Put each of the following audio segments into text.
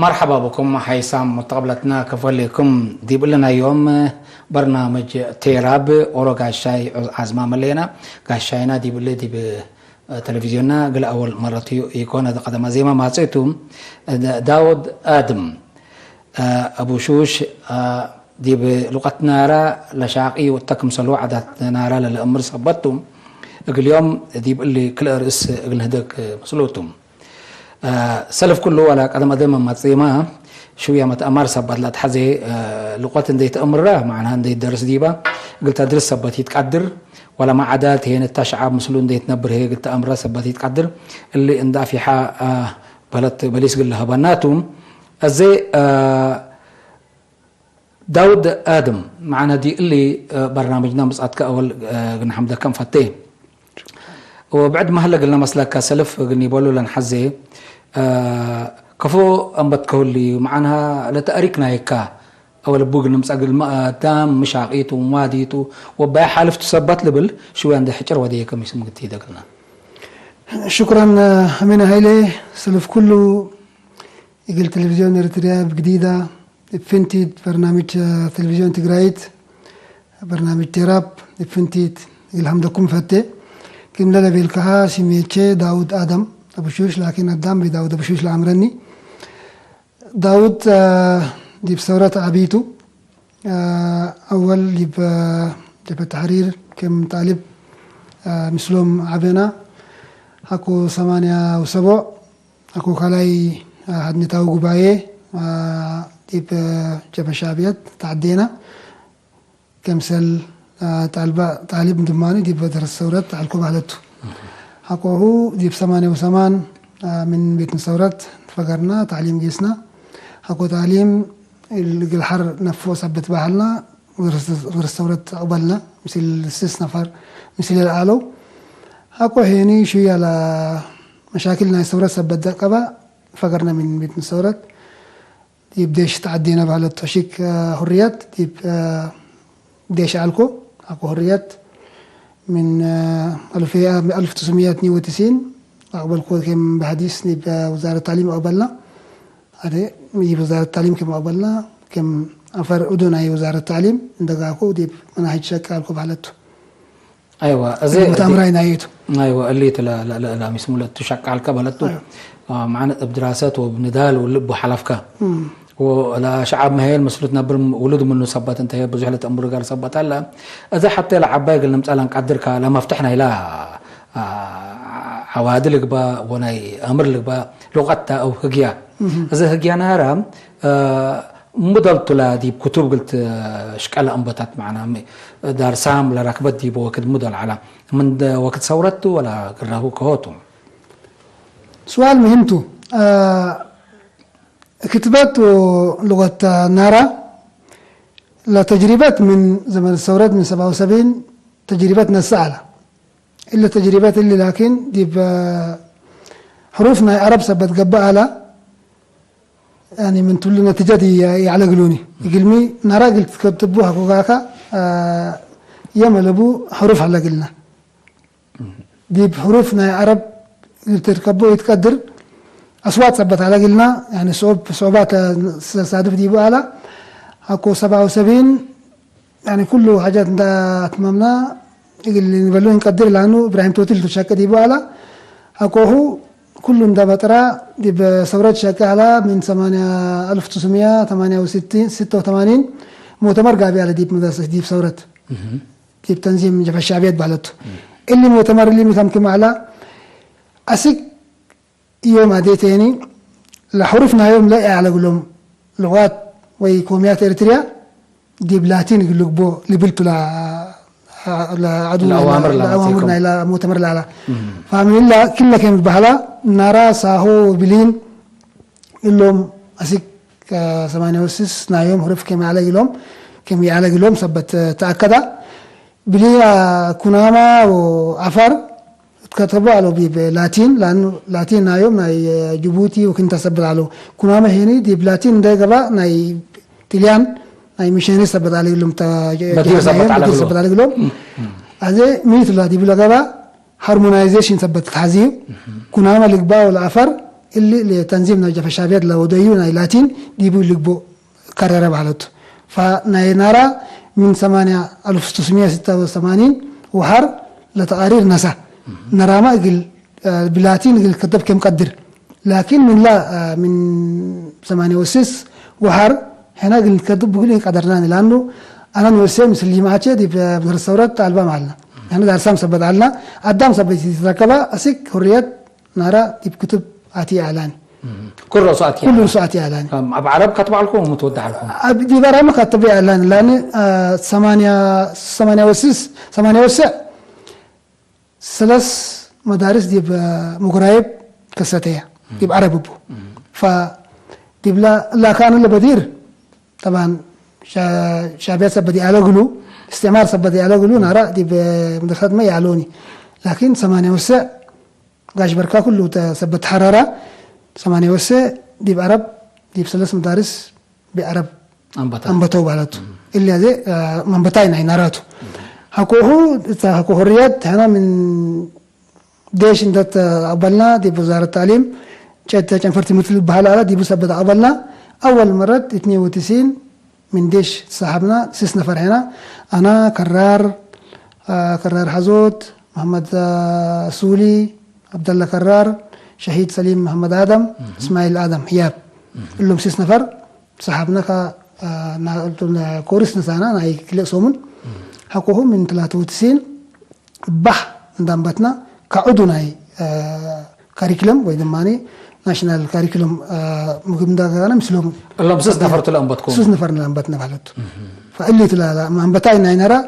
مرحبا بكم حيسام متقبلتنا كفلكم دي لنا يوم برنامج تيراب اورو غاشاي عزما ملينا غاشاينا دي بل دي بتلفزيوننا قل اول مرة يكون هذا قدم زي ما ماتيتم داود ادم ابو شوش دي بلغة نارا لشاقي وتكم سلو عدد نارا للامر صبتم اليوم دي بقول كل رئيس قل هداك مسلوتم سلف كله ولا قدم دائما ما تصيما شويه متامر سبت لا تحزي لقوت اندي تامره معناها اندي درس ديبا قلت ادرس سبت يتقدر ولا ما عادات هنا التشعب مسلون اندي تنبر هي قلت امره سبت يتقدر اللي اندافي حا بلت بليس قال لها بناتهم ازي داود ادم معنا دي اللي برنامجنا مسقط كاول نحمد كم فتيه وبعد ما هلا قلنا مسلك سلف قلني بقول له لنحزي كفو أنبت كولي معناها لتأريكنا هيكا أول بوق نمسأقل تام مش عقيته وماديته وباي حالف تثبت لبل شو عند حجر وديه كم يسمى قلت هيدا قلنا شكرا أمينة هايلي سلف كله يقل تلفزيون إريتريا جديدة فنتيد برنامج تلفزيون تجرايت برنامج تيراب فنتيد الحمدكم فتة كم لا بيلكها سميتشي داود آدم أبو شوش لكن الدام بداود أبو شوش لعمرني داود دي بثورة عبيتو أول جب التحرير كم طالب مسلوم عبنا أكو 8 أكو خلاي حد نتاو قباية ديب جب الشعبيات تعدينا كم سل طالب دماني ديب درس الثورة تعلقوا بحلته أكو هو ديب 8 من بيت الثورة فقرنا تعليم جيسنا أكو تعليم الحر نفو ثبت بحالنا ورس ثورة قبلنا مثل 6 نفر مثل العالو أكو هيني شوية على مشاكلنا الثورة ثبت دقبا فقرنا من بيت الثورة ديب ديش تعدينا بحالة تشيك حريات ديب ديش عالكو أكو حريات من 1992 أقبل كود كم بحديث نبى وزارة التعليم قبلنا هذا يجيب وزارة التعليم كم قبلنا كم أفر أدنى أي وزارة التعليم عندك أكو ديب مناهج شكل أكو بحالته أيوة زي متأمرين أيوته أيوة اللي لا مسمو لا تشكل على كبلته معنا بدراسات وبندال ولب وحلفك ولا شعب مهيل مسلوتنا ولد منه صبت انت هي بزحله امر قال صبت هلا اذا حتى لعباي قلنا مثلا نقدرك لما فتحنا الى عوادلك با وناي امر لك با لغتها او هجيا اذا هجيا نارا مدلت لا دي كتب قلت شكل انبتت معنا دار سام لركبت دي وقت مدل على من وقت ثورته ولا كرهو كهوتو سؤال مهمته كتبت لغة نارا لتجربات من زمن الثورات من 77 تجربتنا السهلة إلا تجربات اللي لكن دي حروفنا عرب سبت قبالة يعني من تقول النتيجة دي يعلقلوني يقلمي نارا قلت كتبوها كوكاكا يملبو حروف على قلنا دي بحروفنا عرب تركبوه يتقدر أصوات ثبت على قلنا يعني صعوبات صادف دي بقى أكو 77 يعني كله حاجات أتممنا اللي نبلون نقدر لأنه إبراهيم توتيل تشكى دي بقى أكو هو كله ندبترا دي بثورات شكالة من 1986 مؤتمر قابي على دي بمدرسة دي بثورات دي بتنظيم جبهة الشعبيات بحلته اللي مؤتمر اللي مثل على أسك يوم عديتيني لحروفنا يوم لا على قولهم لغات ويكوميات إريتريا دي بلاتين يقول بو لبلتو لعدو الأوامرنا إلى مؤتمر الأعلى فمن إلا كلنا كم بحلا نرى ساهو بلين اللهم أسيك 86 نايوم حروف كم على قولهم كم على قولهم سبت تأكد بلي كناما وعفر كتبوا على بلاتين لأنه لاتين نايوم ناي جيبوتي وكنت سبب على كناما هني دي بلاتين ده قبا ناي تليان ناي مشيني سبب على لهم تا سبب على لهم هذا ميت الله دي بلا قبا هارمونايزيشن سبب تحزيو كناما لقبا والعفر اللي لتنظيم نجف الشعبيات لو ديونا لاتين ديبو لقبو كرر بعلته فنرى من 8686 وحر لتقارير نسا نرى ما يقل بلاتين يقل كتب كم قدر لكن من لا من 86 وحر هنا قل كتب بقول قدرنا لانه انا نوسع مسلي معاتي دي بالرسورات البا معنا انا دارسام سبت علنا ادام سبت تركبا اسك حريات نرى دي كتب اتي اعلان كل رساتي كل رساتي اعلان اب عرب كتب لكم ومتودع لكم دي برامج كتب اعلان لان 88 ثلاث مدارس دي مغرايب كساتيه دي بعرب بو ف دي لا كان اللي بدير طبعا شعبيات سبدي على قلو استعمار سبدي على قلو نرى دي بمدرسات ما يعلوني لكن 8 قاش بركا كله سبت حرارة 8 دي بعرب دي بثلاث مدارس بعرب أنبتوا بعلته اللي هذا منبتين عيناراتو هكو حريات هنا من ديش اندت قبلنا دي بوزارة التعليم كان فرتي مثل بحالة دي بسبت قبلنا أول مرة 92 من ديش صاحبنا 6 نفر هنا أنا كرار حزوت محمد سولي عبد الله كرار شهيد سليم محمد آدم إسماعيل آدم حياب كلهم 6 نفر صاحبنا كورس نسانا ناي كلا سومن حكوهم من 93 بح ندمبتنا كعدو ناي كاريكلم ويدماني ناشنال كاريكلم مهم دا انا مسلوم اللهم 6 نفر تلامبتكم 6 نفر لامبتنا بعلت فاللي تلا ما انبتاي ناينرا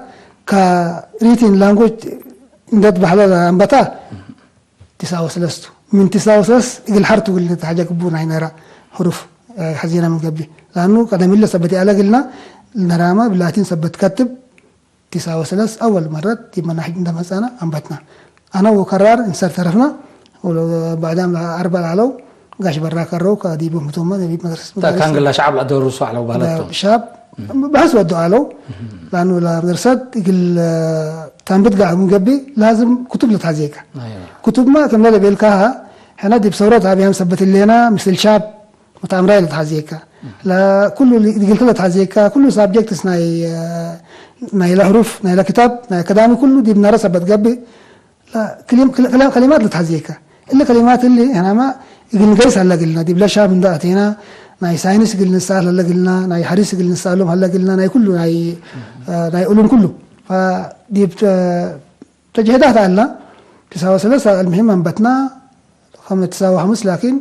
كريتين لانجوج اندت بحلا انبتا 93 من 93 يقل حرتو اللي حاجه كبو ناينرا حروف حزينه من قبل لانه قدم الله ثبتي على قلنا النرامه بلاتين ثبت كتب 93 اول مره تبقى نحن عندما سنه انبتنا انا وكرار انسر ترفنا وبعدين 4 علو قاش برا كروك دي بمتوما دي مدرسه كان قال شعب لا دروسوا على بالته شاب بحس ودوا علو لانه المدرسه يقول تنبت قاعد من قبل لازم كتب لتحزيك كتب ما كمل بيلكاها هنا دي بصورتها بيهم ثبت لنا مثل شاب متامراي لتحزيك لا كله اللي قلت له تحزيك كله سبجكتس ناي الحروف ناي الكتاب ناي كلامي كله دي بنرسب بتقبل لا كلمات لتحزيك إلا كلمات اللي هنا ما يقول نقيس هلا قلنا دي بلا شاب من داتينا ناي ساينس قلنا نسال هلا قلنا ناي حريص قلنا نسالهم هلا قلنا ناي كله ناي علوم كله فدي تجهيدات على 93 المهم انبتنا 95 لكن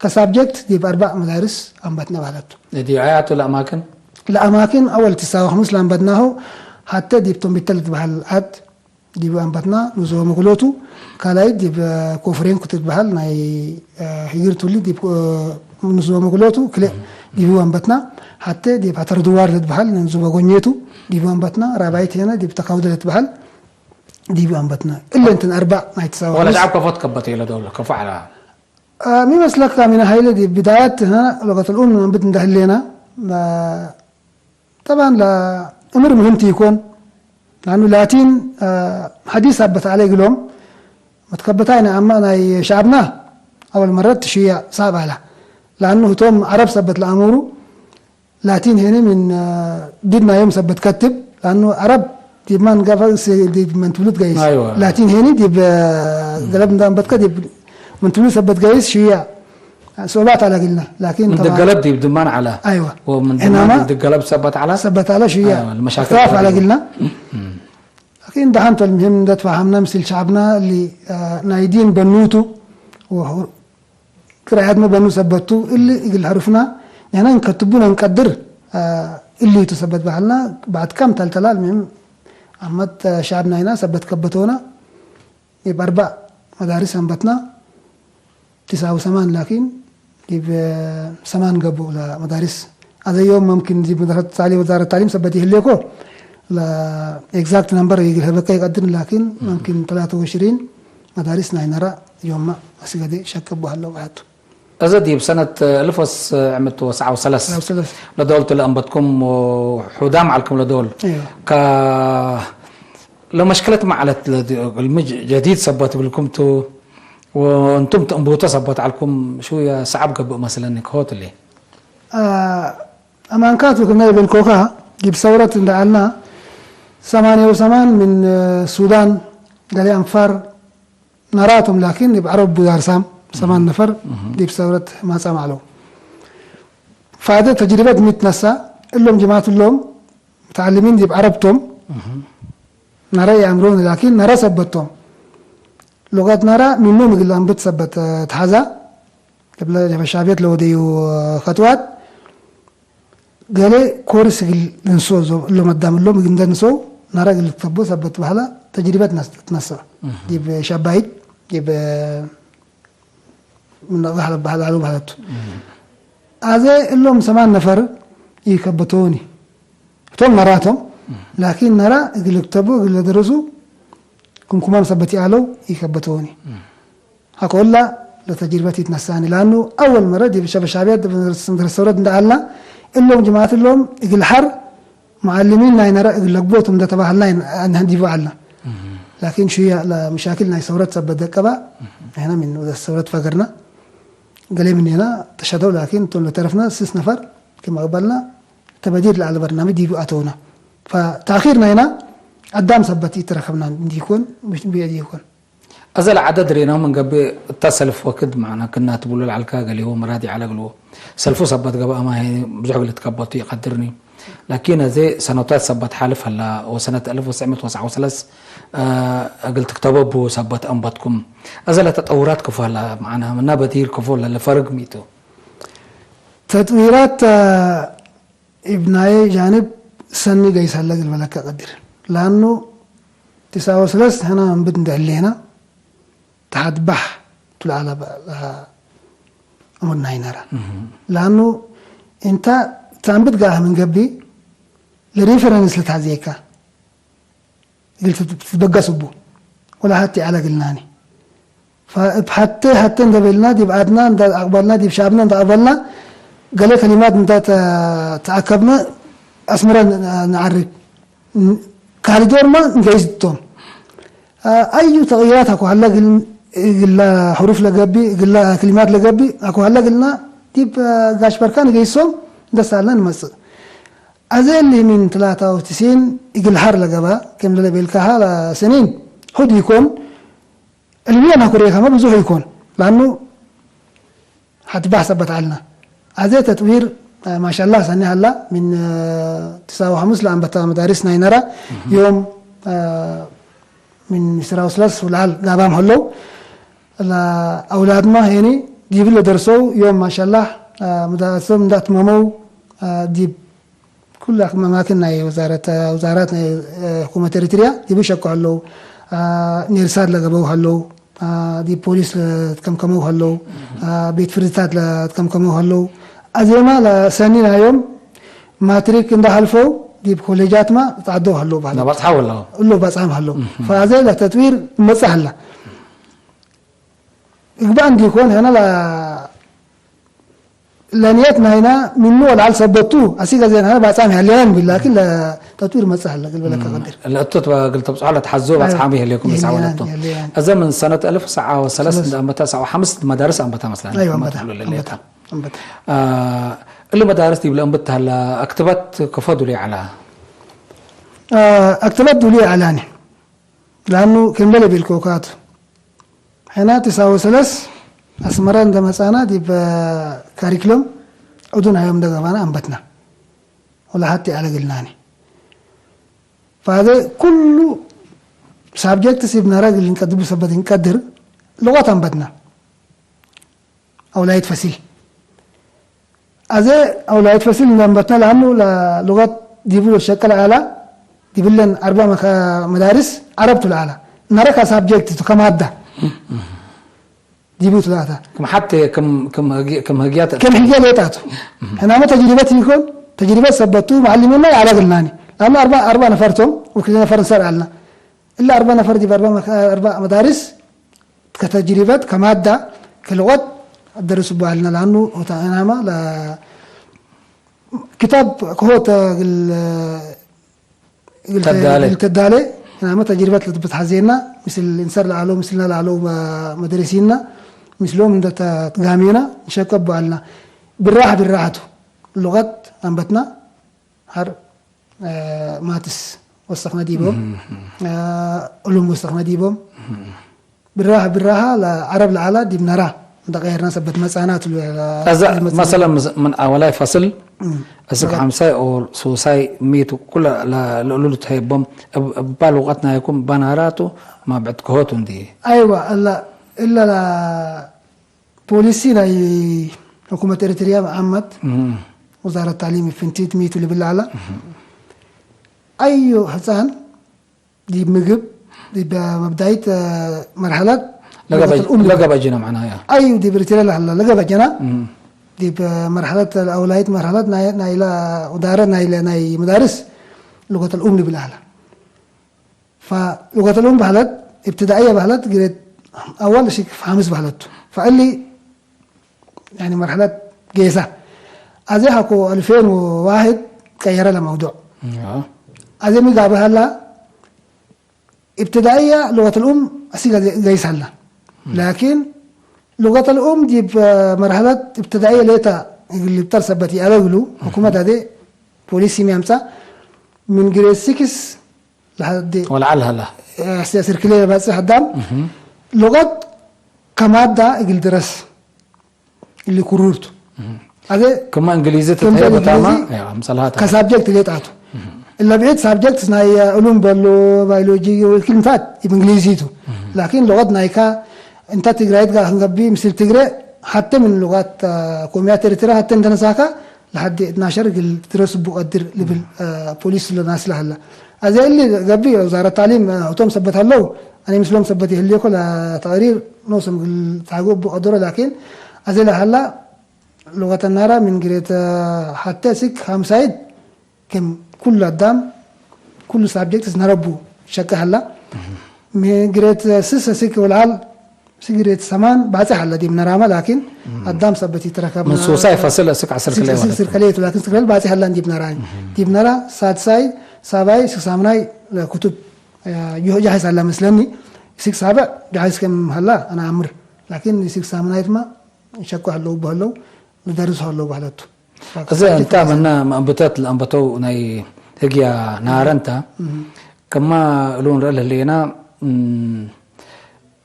كسبجكت دي ب4 مدارس انبتنا بعدته دي عيات الاماكن الاماكن اول 95 انبتناه حتى دي بتم بالثلاث بحال دي بانبتنا نزو مغلوتو كالاي دي بكوفرين كنت بحال ناي هيرتو لي دي نزو مغلوتو كلي دي بانبتنا حتى دي باتر دوار بحال نزو غونيتو دي بانبتنا رابعيت هنا دي بتقاودلت بحال دي بانبتنا الا انت 4 ما يتساوي ولا شعب كفوت كبت الى دوله كفعلها مي مسلك من هاي دي بدايات هنا لغه الام من بدنا لنا طبعا لا امر مهم يكون لأنه لاتين حديث ثبت عليه قلهم متكبتين أما أنا شعبنا أول مرة شيء صعب على لأنه توم عرب ثبت لأموره لاتين هنا من دينا يوم ثبت كتب لأنه عرب دي من قفل دي من تولد جايز أيوة. لاتين هنا دي قلب دام بتكتب من تولد ثبت جايز شيء صعوبات على قلنا لكن من القلب دي بدمان على أيوة ومن دمان القلب ثبت على شيء أيوة. المشاكل على قلنا لكن دهنت المهم ده تفهمنا مثل شعبنا اللي نايدين بنوتو وكراهاتنا بنو ثبتو اللي يقول حرفنا يعني نكتبونا نقدر اللي تثبت بحالنا بعد كم تلتلا المهم أحمد شعبنا هنا ثبت كبتونا يبقى 4 مدارس انبتنا 89 لكن يبقى 8 قبو لمدارس هذا يوم ممكن يجيب وزارة التعليم ثبت يهليكو لا اكزاكت نمبر يقول هبكا يقدر لكن ممكن 23 مدارسنا نرى يوم ما اسقدي شكبوا هلا وعدوا أزدي بسنة 1993 لدولة الأنبتكم وحدام عليكم لدول ايوه لو مشكلة مع جديد ثبت لكم تو وانتم تنبوتا صبت عليكم شويه صعب قبل مثلا كهوت اللي أمان كاتو كنا بالكوكا جيب ثورة عندنا 88 من السودان قال لي أنفار نراتهم لكن بعرب بدار سام 8 نفر جيب ثورة ما سمع له فهذا تجربة متنسى اللهم جماعة اللهم متعلمين جيب عربتهم نرى يعملون لكن نرى سبتهم لغات نرى منهم يقول لهم بتثبت تحزا قبل الشعبيات لو ديو خطوات قال لي كورس نسوز اللي مدام اللهم يقول نسو نرى اللي تطبو ثبت بحلا تجربة تنسى جيب شبايد جيب من بحلا بحلا على بحلته هذا اللهم 8 نفر يكبتوني توم نراتهم لكن نرى اللي كتبوا اللي درسوا كمان ثبتي علو يكبتوني هقول لا لتجربتي تنساني لانه اول مره دي بشباب الشعبيات الثورات ندعلنا اللهم جماعه اللهم الحر معلمين لا نرى لقبوتهم ده تبع لنا عندي فعلنا لكن شويه مشاكلنا ثورات ثبت دقبه هنا من الثورات فقرنا قال من هنا تشهدوا لكن تقول تعرفنا 6 نفر كما قبلنا تبادير على البرنامج دي اتونا فتاخيرنا هنا قدام ثبتي ترخبنا دي يكون مش بيدي يكون أزل عدد رينا من قبل التسلف وكد معنا كنا تقولوا العلكا قال هو مرادي على قلوه سلفو ثبت قبل ما هي بزحق اللي تكبطي يقدرني لكن زي سنوات ثبت حالف هلا وسنة 1939 قلت كتبوا بو ثبت أنبتكم أزل تطورات كفو هلا معنا من بدير كفو هلا فرق ميتو تطويرات ابناي جانب سني قيس هلا الملكة قدر لأنه 39 هنا بدنا علينا تحت بح طلع على أمرنا هنا لأنه أنت تعمد قاها من قبلي لريفرنس لتعزيكا قلت تتبقى سبو ولا حتى على قلناني فحتى ندبلنا دي بعدنا ند أقبلنا دي بشعبنا ند أقبلنا قال كلمات ند تعقبنا أسمرا نعرف كالدور ما نجيزتهم أي تغييرات أكو هلا قلنا حروف لقبي قلنا كلمات لقبي أكو هلا قلنا تيب قاش بركان جيسهم ده سالنا نمس أزل اللي من 93 يقل حر لقبها كم لله بالكها سنين هو يكون المية ما كوريها ما بزوج يكون لأنه حتبح ثبت علنا هذا تطوير ما شاء الله سنة هلا من 95 لعم بتا مدارسنا ينرى يوم من سراو سلاس والعال قابام هلو أولاد ما هني جيب له درسوا يوم ما شاء الله مدرسهم دات مامو دي كل أماكننا وزاراتنا حكومة إريتريا يبي شكوا هلو نيرسات لقبوا هلو دي بوليس كم كمو هلو بيت فريتات كم كمو هلو أزيما لسنين يوم ما تريك إنده هلفو دي بكوليجات ما تعدوا هلو بعد لا بس حاول له بس عم هلو فهذا التطوير مسهل إقبال دي يكون هنا لانيتنا هنا من نوع العال سبتوه أسيقا زين هنا بس عم هليان بالله لكن تطوير مسهل قل بالك قدر الأتوت قلت بس على تحزوا بس حامي هليكم يسعوا الأتوت أزم من سنة 1903 أمبتا 5 مدارس أمبتا مثلا أيوة أمبتا اللي مدارس دي بالأنبت هلا أكتبت كفادوا لي على أكتبت لي علاني لأنه كمل بالكوكات هنا 93 أسمران ده مسانا دي بكاريكلوم أدونا يوم ده قبانا أنبتنا ولا حتى على قلناني فهذا كله سابجكت سيبنا راجل نكدب سبت نقدر لغة أنبتنا أولاية فسيل هذا أولاية فسيل أنبتنا لأنه لغة ديبلو الشكل على ديبلن 4 مدارس عربت العالى نركها سابجكت كمادة ديبو ثلاثة كم حتى كم هجيات ليتاتو هنا ما تجربتي يكون تجربة سبتو معلمينا على قلناني لأنه 4 نفرتهم وكل نفر صار علنا إلا 4 نفر دي 4 مدارس كتجربة كمادة كلغات الدرس بعلنا لأنه أنا ما لا كتاب هو التدالي أنا ما تجربة بتحزينا مثل الإنسان لعلو مثلنا لعلو مدرسينا مثلهم ده تقامينا نشكب علنا بالراحة اللغات أنبتنا هر ماتس وسخنا ديبهم علوم وسخنا ديبهم بالراحة العرب العلا دي بنراه ده غير ناس بتمسانات مثلا من أولاي فصل أسك حمساي أو سوساي ميتو كل لولو تهيبهم بلغتنا يكون بناراتو ما بعد كهوتون دي أيوة إلا لا بوليسي لا حكومة إريتريا محمد وزارة التعليم فنتيت ميتو اللي بالعلا أيو حسان دي مجب دي بمبدأية مرحلة لقب أجنا معناها يا أيو دي بريتريا لحلا لقب أجنا دي بمرحلة الأولوية مرحلة نايلا ودارة ناي مدارس لغة الأم اللي بالعلا فلغة الأم بحلت ابتدائية بحلت قريت أول شيء خامس بحلت فقال لي يعني مرحلة جيزة أزي حكو 2001 كيرا الموضوع أزي مقابل هلا ابتدائية لغة الأم أسيقا جيس هلا لكن لغة الأم دي بمرحلة ابتدائية ليتا اللي بترسبتي ألغلو حكومة هذه بوليسي ميامسا من جريد 6 لحد ولعل هلا سيركلية بس حدام لغة كمادة يقل درس اللي كررته هذا كما إنجليزي تتهيب تاما مثلها كسابجكت اللي تعطو إلا بعيد سابجكت ناي علوم بيولوجي والكلمات بإنجليزيته لكن لغتنا هيكا أنت تقرأ هنقبي مثل تقرأ حتى من لغات كوميات إريتريا حتى عندنا ساكا لحد 12 قل ترس بقدر لبل بوليس للناس لهلا هذا اللي قبي وزارة التعليم أوتوم ثبتها له أنا مثلهم ثبتي اللي يقول تقرير نوصل تعقوب بقدره لكن هذا لهلا لغة النارا من قريت حتى سك خمسايد كم كل قدام كل سابجكتس نربو شكا هلا من قريت سيسا سك والعال سجريت سمان بعد هلا دي بنرامة لكن قدام ثبتي تركب من سوساي فصل سك عصر كليه سركليه لكن سركليه بعد هلا دي بنرامة دي بنرا سادساي ساباي سامناي كتب جاهز هلا مثلني سك سابع جاهز كم هلا أنا عمر لكن سك سامناي ما شكوا هلا وبهلو ندرس هلا وبهلته زي أنت منا أنبتات الأنبتو ناي هجيا نارنتا كما لون رأل لينا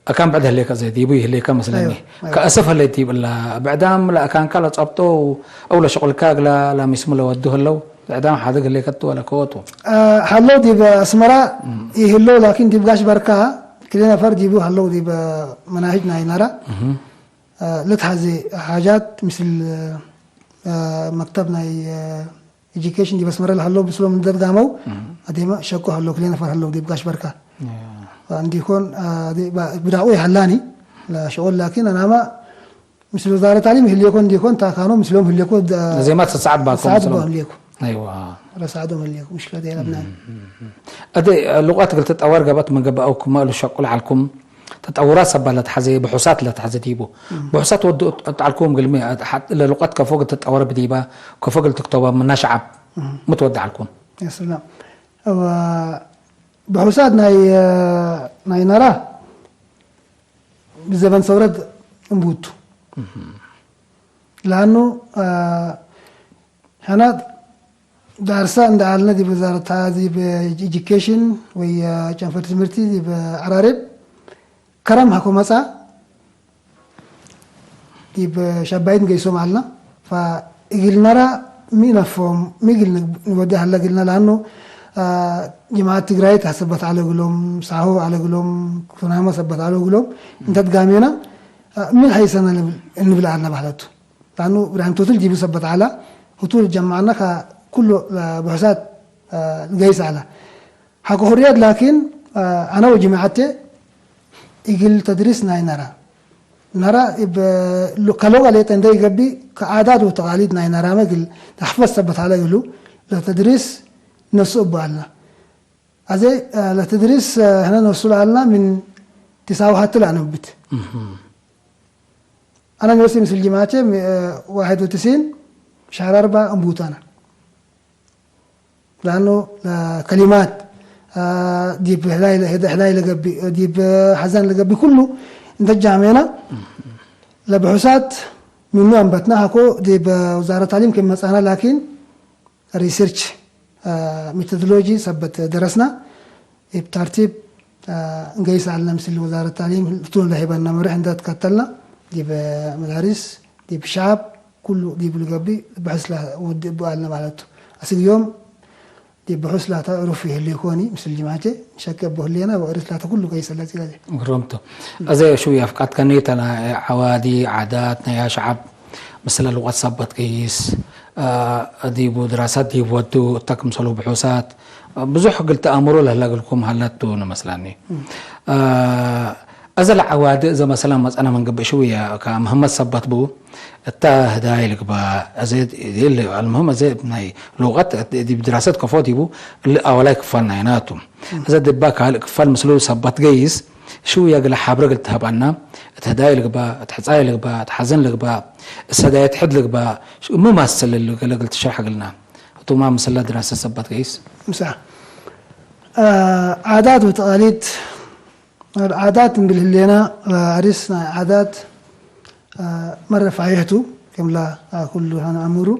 أكان بعد هليك زي ديبوي هليك مثلا كأسف هليك ديب لا بعدام لا أكان كلا تصبطو أو لا شغل كاغ لا مسمو لا ودوه لو بعدام حدق هليك تو ولا كوتو هلو ديب أسمرا يهلو لكن ديب غاش بركة كلنا فرد ديبو هلو ديب مناهجنا ينارا لتحزي حاجات مثل مكتبنا education دي بس مرة هلو بسلو من درد عمو أديما شكو هلو كلنا فرد هلو ديب غاش بركة عندي يكون بدأوي حلاني لا شغل لكن أنا ما مثل وزارة التعليم اللي يكون دي يكون تاكانو مثلهم اللي يكون زي ما تساعد باكم ساعد اللي يكون أيوة رساعدهم اللي يكون مشكلة دي لبنان أدي اللغات قلت تتأور قبت من قبل أو كم قالوا شقول علىكم تتأورات سبالة حزي بحوسات لا تحزي ديبو بحوسات ودوا علىكم قلمي حتى اللغات كفوق تتأور بديبا كفوق تكتبها من شعب متودع علىكم يا سلام بحوسات ناي نراه بزمن ثورة أمبوتو لأنه هنا دارسان دعالنا دي بوزارة هذه بإديوكيشن ويا جنفر تمرتي دي بعرارب كرم حكومة دي بشباين جيسو معلنا فإقل نرى مين أفهم ميقل نوديها هلا قلنا لأنه جماعة تقرأي تحسبت على قلوم ساهو على قلوم كناما سبت على قلوم انت تقامينا من هاي سنة اللي بالعالنا بحلته لأنه إبراهيم توتل جيبو سبت على وطول جمعنا كله بحثات قيس على حكو حريات لكن أنا وجماعتي يقل تدريسنا نرى كلغة اللي تندي قبي كعادات وتقاليد نرى ما يقل تحفظ سبت على قلو لتدريس نصب على هذا لتدريس هنا نوصل على من 9 حتى لا نبت أنا نوصل مثل جماعة 91 شهر 4 أنبوتانا لأنه كلمات ديب هلاي لقبي ديب حزن لقبي كله ندجع عمينا لبحوثات من نوع بتناها كو ديب وزارة التعليم كم مسألة لكن ريسيرش ميثودولوجي سبت درسنا بترتيب نقيس على مثل وزارة التعليم طول لهيبنا مريح عندها تكتلنا ديب مدارس ديب شعب كله ديب لقبي بحث له ودي بقالنا معناته أصل اليوم ديب بحث له تعرف فيه اللي يكوني مثل الجماعة شكل به اللي أنا وأرث له كله قيس الله تلاقي. قرمته أزاي شو يفقد كنيت أنا عوادي عاداتنا يا شعب مثل اللغة صبت قيس ديبو دراسات ديبو ودو تكم صلوا بحوثات بزح قلت أمروا له لكم هلاتون مثلا أزل عواد إذا مثلا أنا من قبل شوية كمحمد صبت بو التاهداي لك با أزيد المهم أزيد ناي لغات دي بدراسات كفوتي بو اللي أولاي كفالنا يناتهم أزيد باك هالك كفال مسلو صبت جيس شوية قل حابر قلت هبعنا تهداي لك با تحزاي لك با تحزن لك با السداية تحد لك با مو ماسل اللي قلت شرح قلنا تو ما مسلا دراسة صبت جيس مساء عادات وتقاليد عادات بالهلينا عرسنا عادات مرة فعيهتو كم لا كله أنا أمره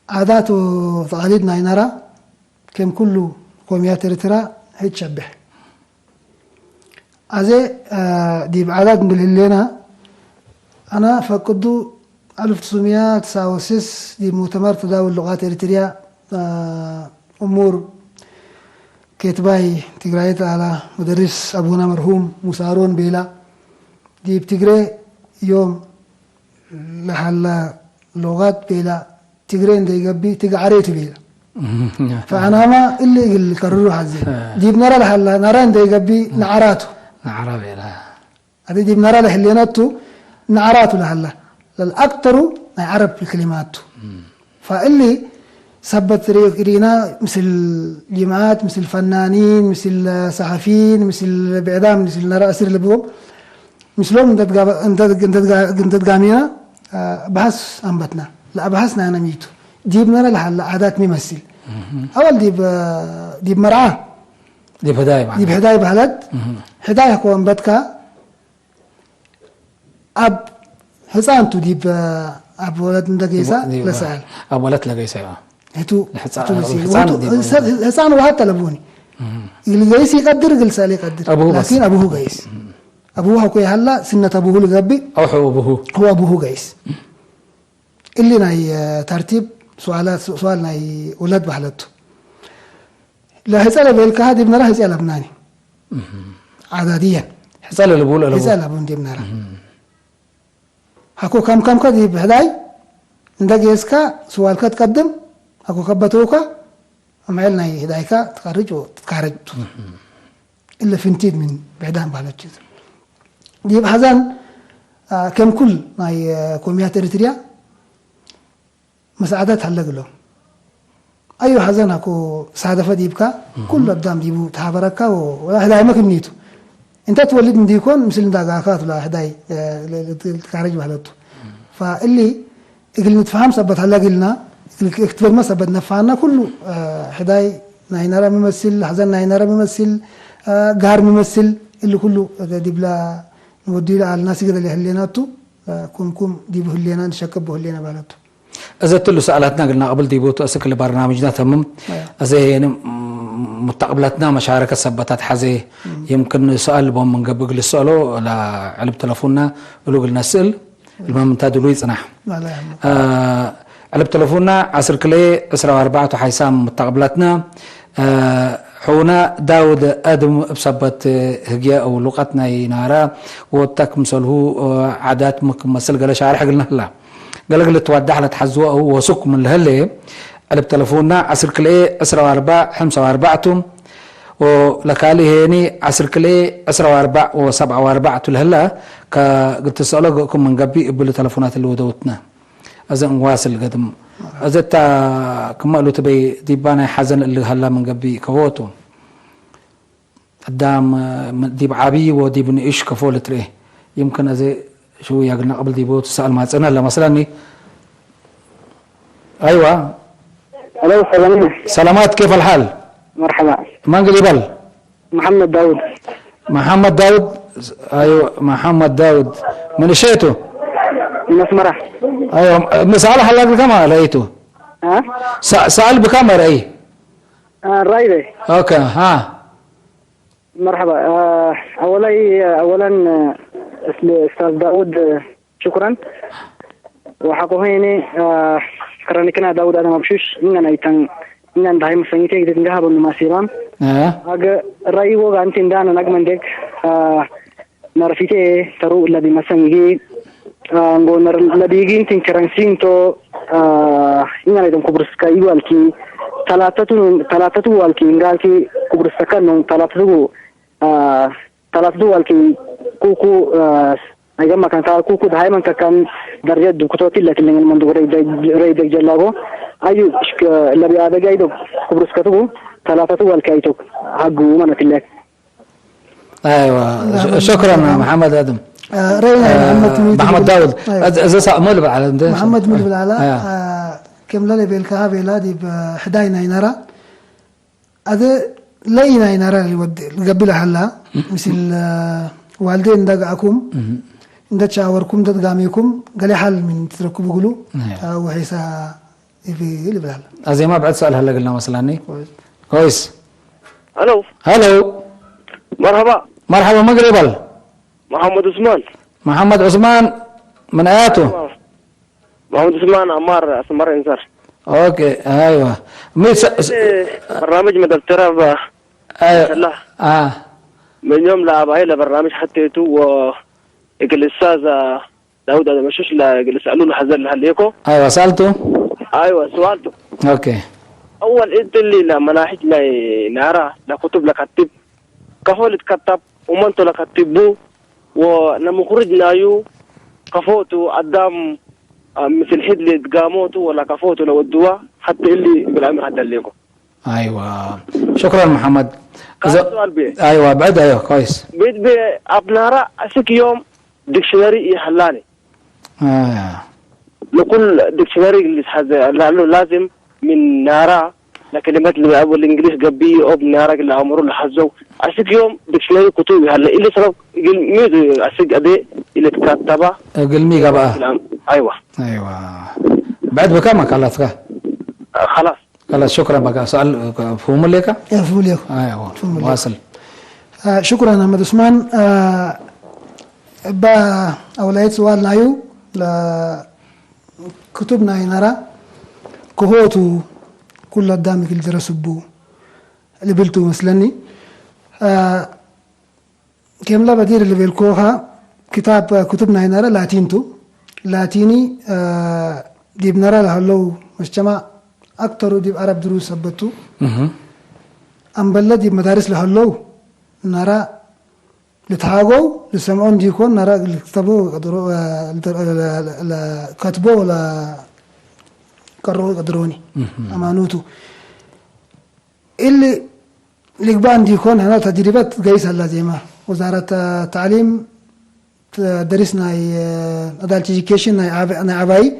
عادات وتقاليدنا نرى كم كله قوميات إريترا هي تشبه أزي دي عادات بالهلينا أنا فقدو 1996 دي مؤتمر تداول اللغات الإريتريا أمور كتباي تقرأت على مدرس أبونا مرحوم مسارون بيلا دي بتقرأ يوم لحلا لغات بيلا تقرأين دي قبي تقعريت بيلا فأنا ما اللي كرروا حزي دي بنرى لحلا نران دي قبي نعراتو نعرا بيلا هذه دي بنرى لحليناتو نعراتو لحلا للأكتر نعرب الكلماتو فاللي ثبت رينا مثل جماعات مثل فنانين مثل صحفيين مثل بإعلام مثل نرى أسير اللي بقوم مثلهم انت قامينا بحث أنبتنا لا بحثنا أنا ميتو جيبنا لها عادات ممثل أول ديب مرعاه ديب هداية بهلد هداية كو أنبتك أب حسانتو ديب أب ولد ندقيسا لسأل أب ولد لقيسا هتو حسان وحتى لبوني اللي جايس يقدر قلسال يقدر لكن أبوه جايس أبوه كوي هلا سنة أبوه لقبي أو هو أبوه جايس اللي ناي ترتيب سؤال ناي ولد بحلته لا هسأل بالك هذه بنرى هسأل ابناني عدديا هسأل اللي بقول هسأل ابن دي بنرى هكو كم كذي بهداي ندقيسكا سؤال تقدم أكو كبتوكا أمعلنا هدايكا تخرج إلا فنتيد من بعدان بالوجه ديب حزن كم كل ماي قوميات إريتريا مساعدات هلق له أيو حزن أكو سعادة ديبكا كل أبدام ديبو تحبركا ولا هداي ما كنيتو أنت تولد من ديكون مثل داقاكات ولا هداي تخرج بالوجه فاللي اللي نتفهم سبت هلق لنا اكتبر ما سبت نفعنا كله هداي ناينرا ممثل حزن ناينرا ممثل قار ممثل اللي كله ديبلا نودي على الناس كده اللي هليناتو كم ديبو هلينا نشكبه هلينا بالاتو أزت له سألتنا قلنا قبل ديبوتو أسكل برنامجنا تمام أزي يعني مستقبلاتنا مشاركة سبتات حزي يمكن سؤال بهم من قبل السؤالو على علب تلفوننا ولو قلنا سأل المهم انتادوا لويس أنا علب تلفوننا عصر كلي 4 وحيسام مستقبلاتنا حونا داود آدم بسبت هجيا أو لغتنا ينارا وتك مسله عادات مثل قال شارح قلنا لا قال توضح لتحزوا أو وسك من الهلة على تلفوننا عصر كلي 4 5 ولكالي هني عصر كلي 4 و7 الهلا كقلت سألكم من قبل قبل تلفونات اللي ودوتنا أزن واصل قدم أزت كما قالوا تبي ديبانا حزن اللي هلا من قبل كوتو قدام ديب عابي وديب إيش كفول تريه يمكن أزي شو يقولنا قبل ديبوت سأل ما تسألنا لا مثلا أيوة. سلامات كيف الحال؟ مرحبا. من قليبل؟ محمد داود. محمد داود. ايوه محمد داود من شيته؟ من اسمره. ايوه مسألة هلا بكم لقيته؟ ها؟ سأل بكم رأي؟ الرأي. اوكي ها. مرحبا. اولا استاذ داود شكرا. وحقوهيني كرانيكنا داود انا مبشوش إن دايما سنيتي جديد نجاه بالمسيران. أجا رأي وقع أنت دانا نجمن ديك نرفيته ترو الذي مثلا يجي نقول الذي يجي أنت كرنسين تو إن عليهم كبرسكا يوالكي ثلاثة والكي إنجالكي كبرسكا نون ثلاثة والكي كوكو أيام كان كوكو دائما كان درجة دكتورتي لكن من دور ريد جلابه أيو اللي بيعاد جايدو كبرس كتبو ثلاثة والكايتو حقو ما نتلك. أيوة شكرا محمد آدم. رأينا محمد داود إذا مول بالعلا محمد مول بالعلا كم لا بيلكها بيلادي بحداينا ينرى هذا لينا ينرى اللي قبل حلا مثل والدين دقعكم إن تشاوركم تدقاميكم قال حل من تركوا بيقولوا وحيسا في اللي بالحل. زي ما بعد سؤال هلا قلنا مثلا كويس. الو مرحبا مقربل. محمد عثمان من آياته. محمد عثمان عمار اسمر انصار. اوكي ايوه برنامج مدرسة ايوه من يوم لا باهي برنامج حطيته و الاستاذ داود هذا مشوش لا يسالونه حزر لهليكو. ايوه سالته. ايوه سؤالته. اوكي اول انت اللي لا مناهج لا نارا لا كتب لا كتب كفول تكتب ومنتو لا كتبو ونمخرج نايو كفوتو قدام مثل حدلي تقاموتو ولا كفوتو لو الدواء حتى اللي بالعمر حتى ليكو. ايوه شكرا محمد. سؤال بيه. ايوه بعد ايوه كويس. بيت بي ابنارا اسك يوم ديكشنري يحلاني. لكل ديكشنري اللي لازم من نارا لكلمات اللي أول الإنجليز قبي أو بنارا اللي أمره لحزو أسك يوم ديكشنري كتب هلا اللي صار قل ميدو أسك أدي اللي تكتبه قل ميجا بقى. أيوة بعد بكم كلفك؟ خلاص شكرا بقى. سؤال فهم لك؟ فهم لك. ايوه واصل. شكرا محمد عثمان. با أولاد سؤال نايو لا كتبنا ينرى كهوتو كل الدامك اللي درسبو اللي بلتو مثلني كم لا بدير اللي بيلكوها كتبنا ينرى لاتيني دي بنرى لهلو مجتمع أكتر دي عرب دروس سبتو أم بلد دي مدارس لهلو نرى لتحاقو لسمعون ديكون نرى كتبو ولا كرو قدروني أمانوتو اللي لقبان ديكون هنا تدريبات قيسة اللازمة وزارة التعليم درسنا أدالت إيجيكيشن نا عباي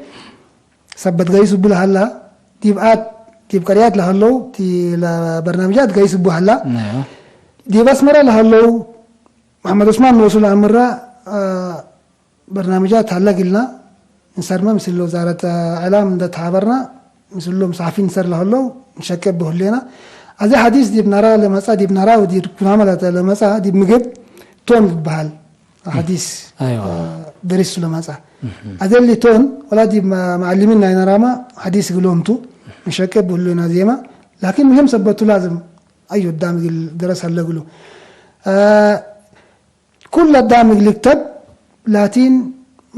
سبت قيسو بلا هلا تيب قريات لهلو تي برنامجات قيسو بو هلا دي بس مرة لهلو محمد عثمان وصل مرة برنامجات هلا قلنا نسرنا مثل وزارة إعلام ده تعبرنا مثل لهم صحفيين سر لهلو نشكب به لنا هذا حديث دي بنرى لمسا دي بنرى ودي كناملة لمسا دي مجد تون بحال حديث أيوة درس لمسا هذا اللي تون ولا دي معلمينا ينراما حديث قلومتو نشكب به لنا زيما لكن مهم سبتو لازم أيو الدامج الدرس هلا قلو كل الدامج اللي كتب لاتين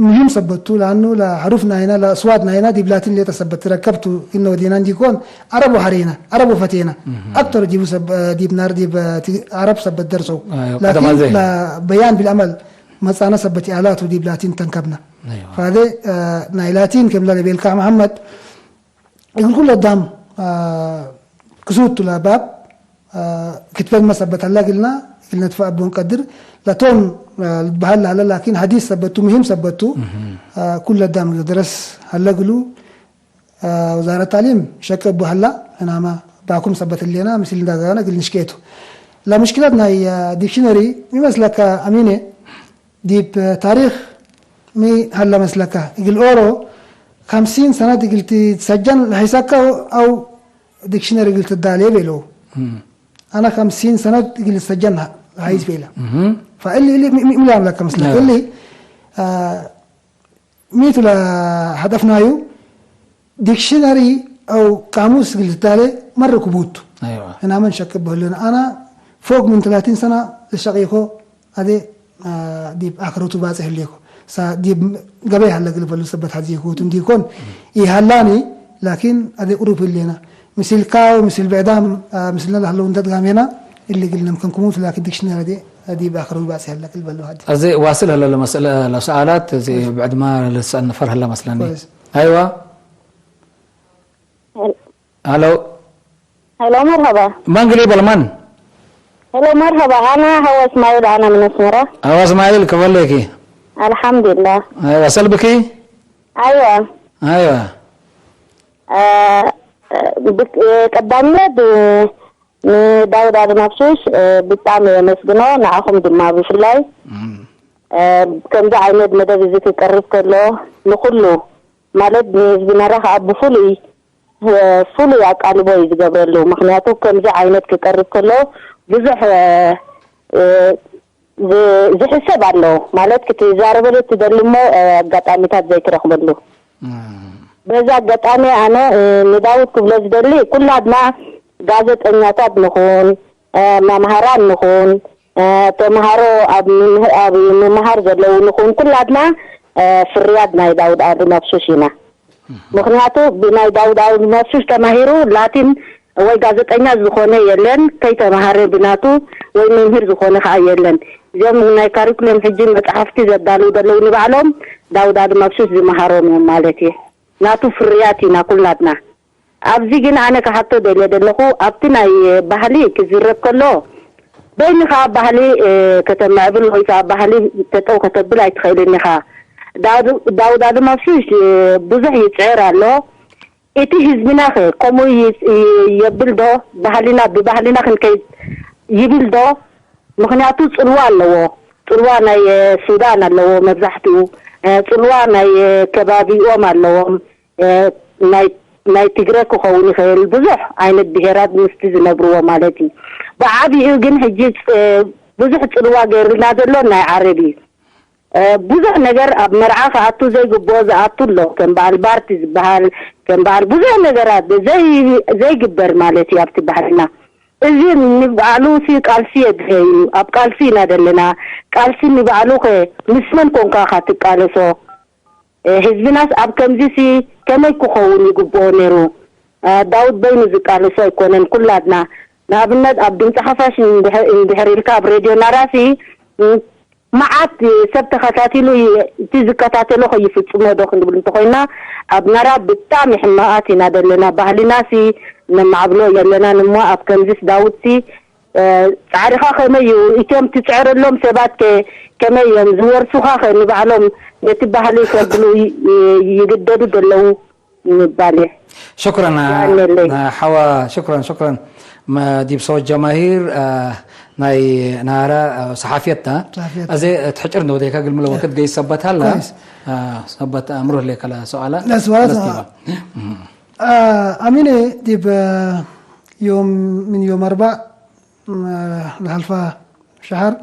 مهم سبتو لأنه لا حروفنا هنا لا أصواتنا هنا دي بلاتين اللي تثبت ركبتو إنه دينان ديكون عرب وحرينا عرب وفتينا أكتر جيبوا دي بنار دي عرب سبت درسوا لكن لا بيان بالعمل مثلا سبت آلات ودي بلاتين تنكبنا فهذا نايلاتين كم لا بيلكع محمد يقول كل الدم كسوت لا باب كتبت ما سبت الله قلنا ندفع بنقدر لا تون بهلا على لكن حديث سبتو مهم سبتو كل الدم درس هلا قالوا وزارة التعليم شكل بهلا أنا ما باكم سبت لنا مثل داغانا قل نشكيتو لا مشكلتنا هي ديكشنري مثلك امينه دي بتاريخ مي هلا مسلك يقول اورو 50 سنه قلت تسجل هيسكا او ديكشنري قلت الدالي بيلو انا 50 سنه قلت سجلها عايز بيلا فاللي ملا لك مسلك اللي ميتو هدفنا يو ديكشنري او قاموس قلت الدالي مره كبوت ايوه انا من شك بهلنا انا فوق من 30 سنه لشقيقو هذه دي اخرته باصح ليكو سا دي قبي هلا قلبلو سبت حديكو تندي كون يهلاني لكن هذه قروب لنا مثل كاو مثل بعدام مثل الله لو ندد غامينا اللي قلنا ممكن كموت لكن ديكشنري دي باخرته باصح هلا قلبلو هذه زي واصل هلا المساله لسؤالات زي بعد ما لسالنا فرح هلا مثلا ايوه الو هلو مرحبا من قريب ولا من؟ هلو مرحبا أنا هو إسماعيل أنا من أسمرة هو اسماعيل كيف لك؟ الحمد لله ايوه سلبكي؟ أيوة ايوه قدامنا داود هذا مبسوس بالتعمل مسجنه نعاهم دماء بفلاي كم دا عينيد مدى بزيك يقرب كله لكله مالد بنراح أبو فولي أقالبه يزقبر له مخنياته كم دا عينيد كيقرب كله بزح زي حساب له مالد كتزارب له تدلمه قطعمتات زي كرخبر له بزا قطعمي أنا نداود كبلز دلي كل عدنا قازت أنياتات نخون ممهران نخون تمهارو أب ممهر زلو نخون كل عدنا في الرياض ناي داود آدو نفسوشينا مخنياتو بناي داود آدو نفسوش تمهيرو لكن وي قازت أنيات زخوني يلن كي تمهاري بناتو وي ممهر زخوني خا يلن زي مغناي كاريكولم حجين متحفتي زدالو دلو نبعلهم داود آدو نفسوش زي مهارو من مالتي ناتو في الرياضينا كل عدنا أبزي جينا أنا كحطو دلي دلخو أبتنا بحلي كزيرك كله بين خا بحلي كتب معبل هاي خا بحلي تتو كتب بلا يتخيلني خا داود هذا ما فيش بزح يتعير له إتي هزبنا خي كمو يبلدو بحلينا ببحلينا خن كي يبلدو مخنياتو تلوان له تلوان السودان له مزحتو تلوان كبابي وما له ناي تجرك وخوني خير بزح عين الدهرات مستزن بروا مالتي بعدي يجن حجيت بزح تلوا غير نادلو ناي عربي بزح نجر اب مرعى فاتو زي جبوز اتو له كان بالبارتيز بحال كان بال بزح نجرات زي جبر مالتي ابت بحالنا اذن نبعلو في قالسي دهي اب قالسي نادلنا قالسي نبعلو خي مسمن كونكا خات قالسو حزبناس اب كمزي كما يكون يقبونيرو داود بين زقالسو يكونن كلادنا نابنت ابدين صحفاش اندحر الكاب راديو ناراسي معات سبت خاتاتيلو تزكاتاتيلو يفصمو دوخن بلن تخوينا ابنرا بتام حمااتي نادلنا بهلناسي نمعبلو يلنا نمو اب كمزي داود سي تعرفا خمي يتم تسعر لهم سبات كما ينزور سوخا خمي بعلم يتبهلي كبلو يقدروا دلو نبالي شكرا حوا شكرا ما دي بصوت جماهير ناي نارا صحافيتنا ازي تحجر نو ديكا قل ملو وقت جاي سبتها لا سبت امره لك على سؤال لا سؤال امينه دي يوم من يوم 4 لهالفا شهر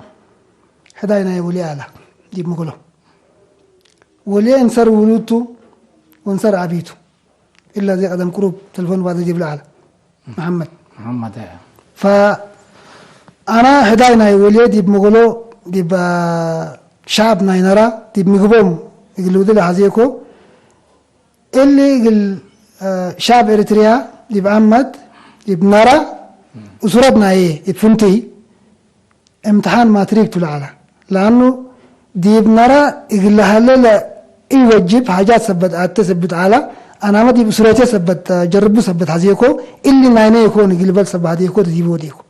حداينا يولي على دي مقوله ولي انصر ولوتو وانصر عبيتو الا زي قدم كروب تلفون بعد يجيب له على محمد فانا هداينا ولي دي مقوله دي شعب ناينرا دي مقبوم يقولوا دي لحزيكو اللي يقول شعب اريتريا دي محمد دي بنرا وصورتنا ايه فهمتي امتحان ما تريكتو لعلا لانه دي بنرا يقول لها لا يوجب حاجات ثبت على انا ما دي بصورتي ثبت جربوا ثبت حزيكو اللي ناينه يكون يقول بل ثبت هديكو تجيبو ديكو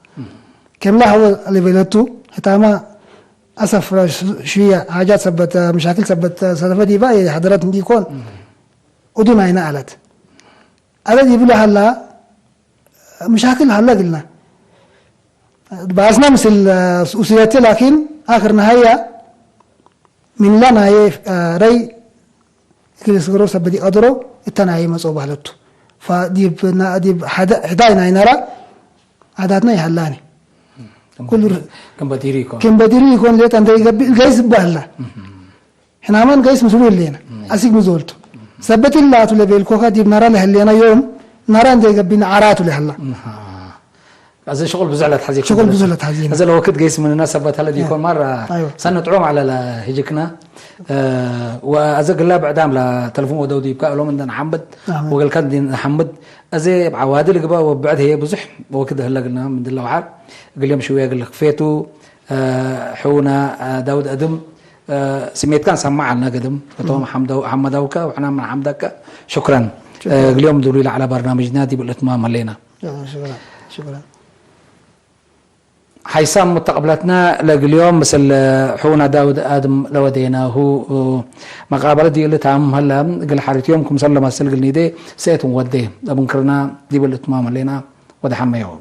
كم لا هو اللي بلتو حتى اسف شويه حاجات ثبت مشاكل ثبت سلفه دي بقى حضرات دي يكون ودون عينه علت على دي بلا هلا مشاكل هلا قلنا بعضنا مثل أسرتي لكن آخر نهاية من لا نهاية ري كل سكروس بدي أدرو التناهي مصوب هلتو فديب حداينا ينرى عاداتنا يحلاني كل كم بديري يكون ليت عند جايز بهلا إحنا ما نجايز مسؤول لينا أسيق مزولته ثبت الله تلا بالكوكا ديب نرى له اللي أنا يوم نرى عند جبنا عرات له هلا هذا شغل بزعلة حزين شغل بزعلة حزين هذا لو كنت جايز من الناس ثبت هلا دي يكون مرة سنة تعوم على هجكنا وأزق الله بعدام لا تلفون ودودي بقى لهم عندنا حمد وقال كان دين حمد أزي بعوادل جبا وبعد هي بزح وكده هلا قلنا من دل وعار قال لهم شوية قال لك فيتو حونا داود أدم سميت كان سمعنا قدم فتوم حمدوك وحنا من حمدك شكرا اليوم دولي على برنامج نادي بالإتمام علينا شكرا حيسام متقبلتنا اليوم مثل حونا داود آدم لودينا هو مقابلة دي اللي تعمم هلا قل حارت يومكم سلم السلق النيدي سيتم وديه بنكرنا دي بالإتمام علينا ودحما يوم